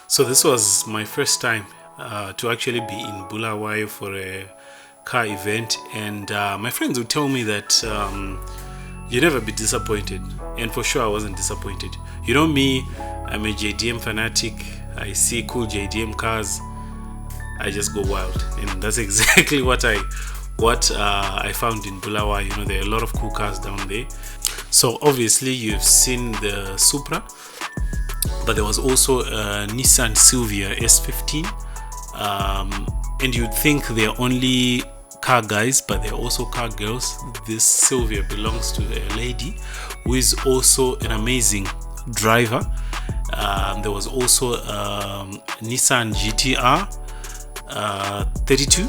So this was my first time to actually be in Bulawayo for a car event, and my friends would tell me that you never be disappointed, and for sure I wasn't disappointed. You know me, I'm a JDM fanatic. I see cool JDM cars, I just go wild, and that's exactly what I found in Bulawayo. You know, there are a lot of cool cars down there. So obviously you've seen the Supra, but there was also a Nissan Silvia S15, and you'd think they're only car guys, but they're also car girls. This Silvia belongs to a lady who is also an amazing driver. There was also Nissan GTR 32,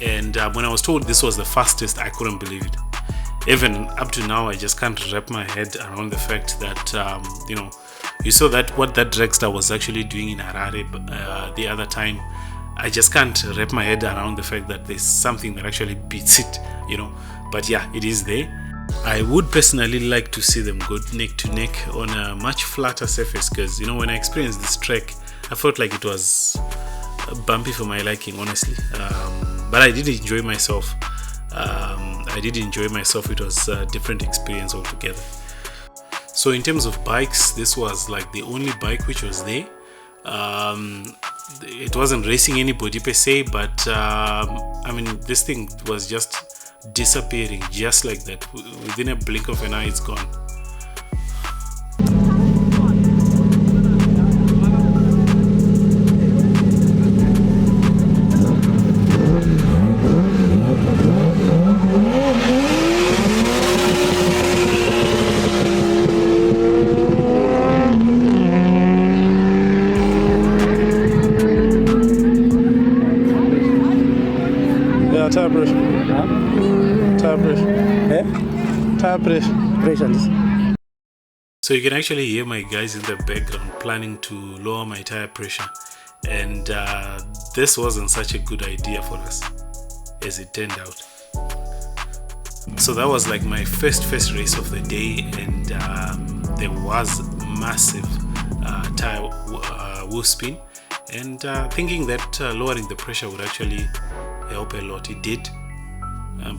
and when I was told this was the fastest, I couldn't believe it. Even up to now, I just can't wrap my head around the fact that you saw that what that dragster was actually doing in Harare the other time. I just can't wrap my head around the fact that there's something that actually beats it, but yeah, it is there. I would personally like to see them go neck to neck on a much flatter surface, because when I experienced this track, I felt like it was bumpy for my liking, honestly, but I did enjoy myself. It was a different experience altogether. So in terms of bikes, this was like the only bike which was there. It wasn't racing anybody per se, but this thing was just disappearing just like that. Within a blink of an eye, it's gone. Tire pressure. Tire pressure. Tire pressure. So you can actually hear my guys in the background planning to lower my tire pressure, and this wasn't such a good idea for us, as it turned out. So that was like my first race of the day, and there was massive tire wheel spin, and thinking that lowering the pressure would actually help a lot. It did,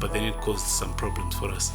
but then it caused some problems for us.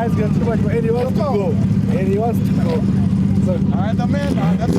It's got too much, and he wants to go. So, the man, that's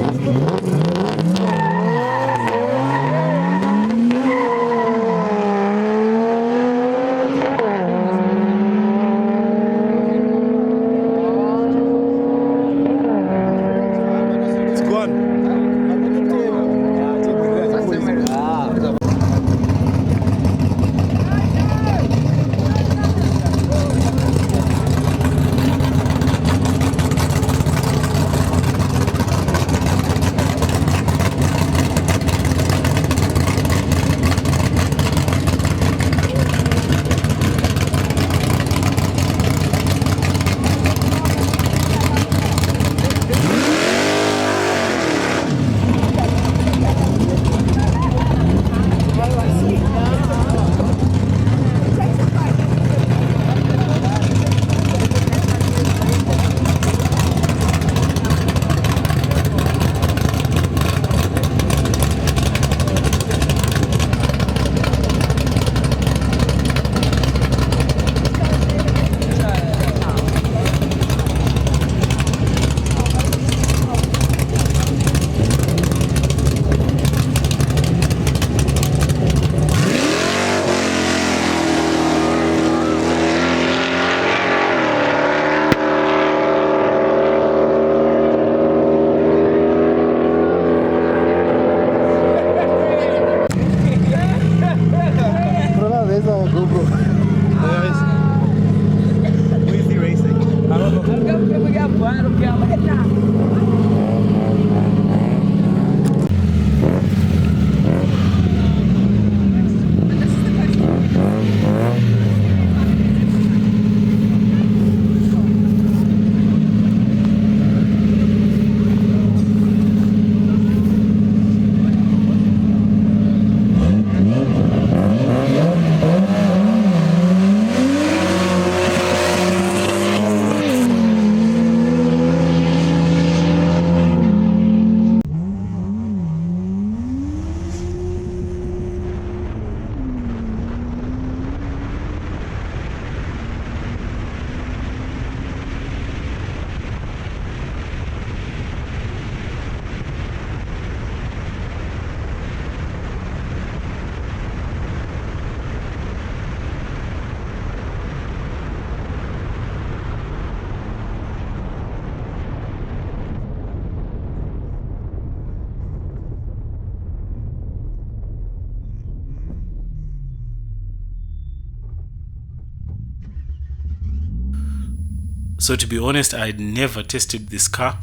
So to be honest, I'd never tested this car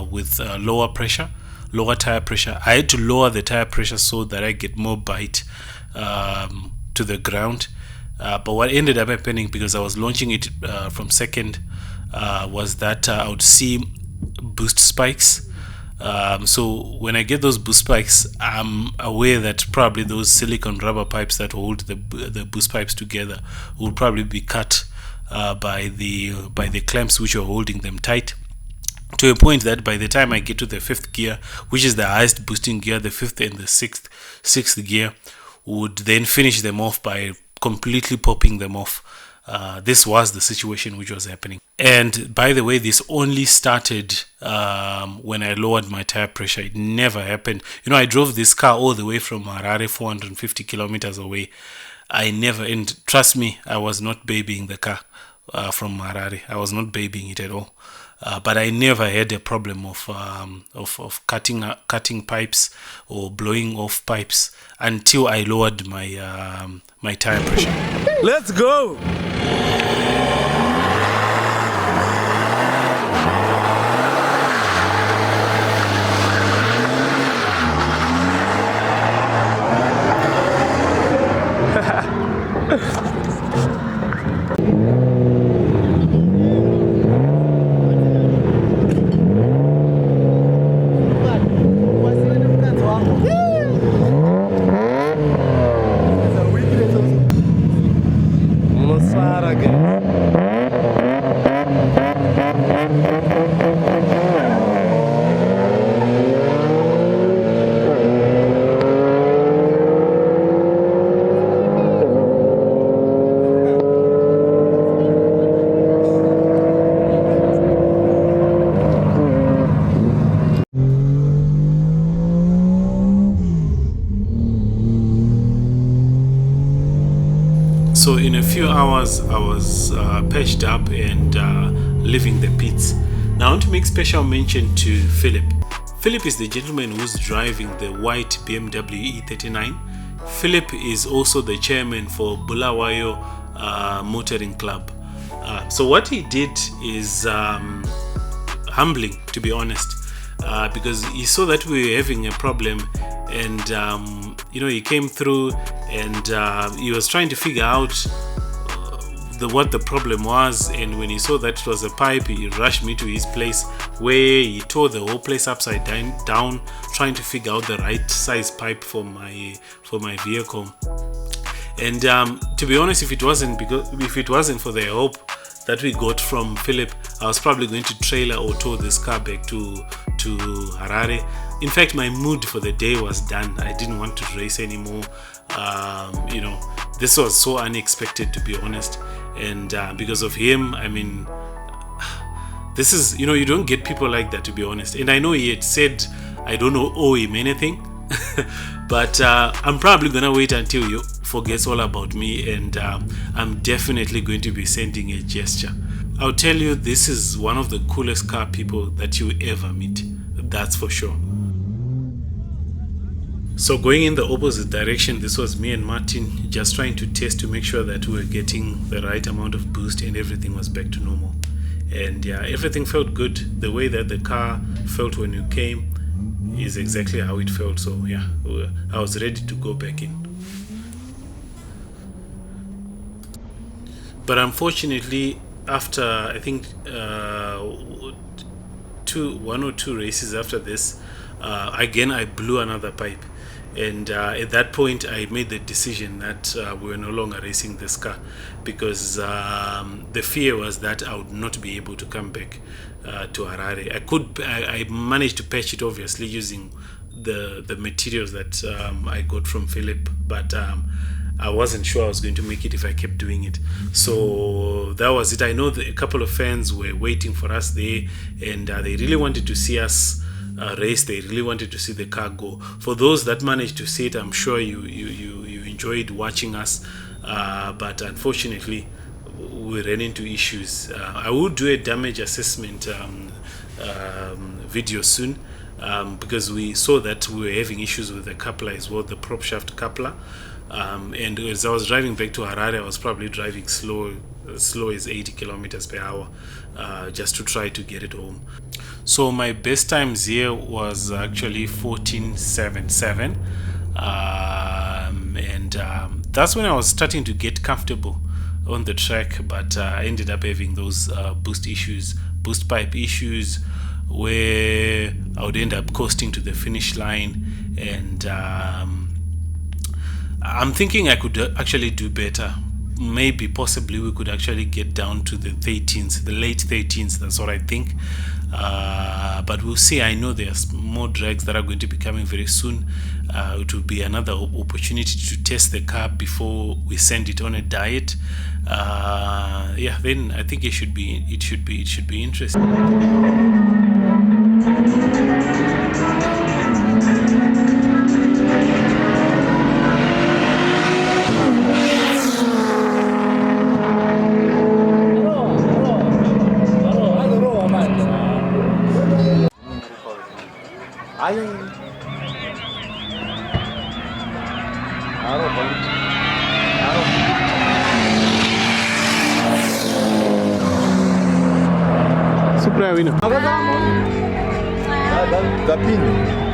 with lower pressure, lower tire pressure. I had to lower the tire pressure so that I get more bite to the ground. But what ended up happening, because I was launching it from second, was that I would see boost spikes. So when I get those boost spikes, I'm aware that probably those silicone rubber pipes that hold the boost pipes together will probably be cut by the clamps which are holding them tight, to a point that by the time I get to the fifth gear, which is the highest boosting gear, the fifth and the sixth gear, would then finish them off by completely popping them off. This was the situation which was happening. And by the way, this only started when I lowered my tire pressure. It never happened. You know, I drove this car all the way from Harare, 450 kilometers away. I never, and trust me, I was not babying the car from Harare. I was not babying it at all. But I never had a problem of cutting pipes or blowing off pipes until I lowered my tire pressure. Let's go! So in a few hours, I was patched up and leaving the pits. Now I want to make special mention to Philip. Philip is the gentleman who's driving the white BMW E39. Philip is also the chairman for Bulawayo Motoring Club. So what he did is humbling, to be honest, because he saw that we were having a problem, and you know, he came through and he was trying to figure out what the problem was. And when he saw that it was a pipe, he rushed me to his place, where he tore the whole place upside down, trying to figure out the right size pipe for my vehicle. And to be honest, if it wasn't for the help that we got from Philip, I was probably going to trailer or tow this car back to Harare. In fact, my mood for the day was done. I didn't want to race anymore. You know, this was so unexpected, to be honest. And because of him, I mean, this is, you know, you don't get people like that, to be honest. And I know he had said I don't owe him anything, but I'm probably gonna wait until he forgets all about me, and I'm definitely going to be sending a gesture. I'll tell you, this is one of the coolest car people that you ever meet. That's for sure. So going in the opposite direction, this was me and Martin just trying to test to make sure that we were getting the right amount of boost and everything was back to normal. And yeah, everything felt good. The way that the car felt when you came is exactly how it felt. So yeah, I was ready to go back in. But unfortunately, after I think one or two races after this, again I blew another pipe. And at that point, I made the decision that we were no longer racing this car, because the fear was that I would not be able to come back to Harare. I managed to patch it, obviously, using the materials that I got from Philip, but I wasn't sure I was going to make it if I kept doing it. So that was it. I know that a couple of fans were waiting for us there, and they really wanted to see us race. They really wanted to see the car go. For those that managed to see it, I'm sure you enjoyed watching us, but unfortunately we ran into issues. I will do a damage assessment video soon, because we saw that we were having issues with the coupler as well, the prop shaft coupler. And as I was driving back to Harare, I was probably driving slow as slow as 80 kilometers per hour, just to try to get it home. So my best times here was actually 14:77, and that's when I was starting to get comfortable on the track, but I ended up having those boost pipe issues, where I would end up coasting to the finish line, and I'm thinking I could actually do better. Maybe possibly we could actually get down to the 13s, the late 13s. That's what I think, but we'll see. I know there's more drags that are going to be coming very soon. It will be another opportunity to test the car before we send it on a diet. Yeah, then I think it should be interesting. Supra winner. Da pino.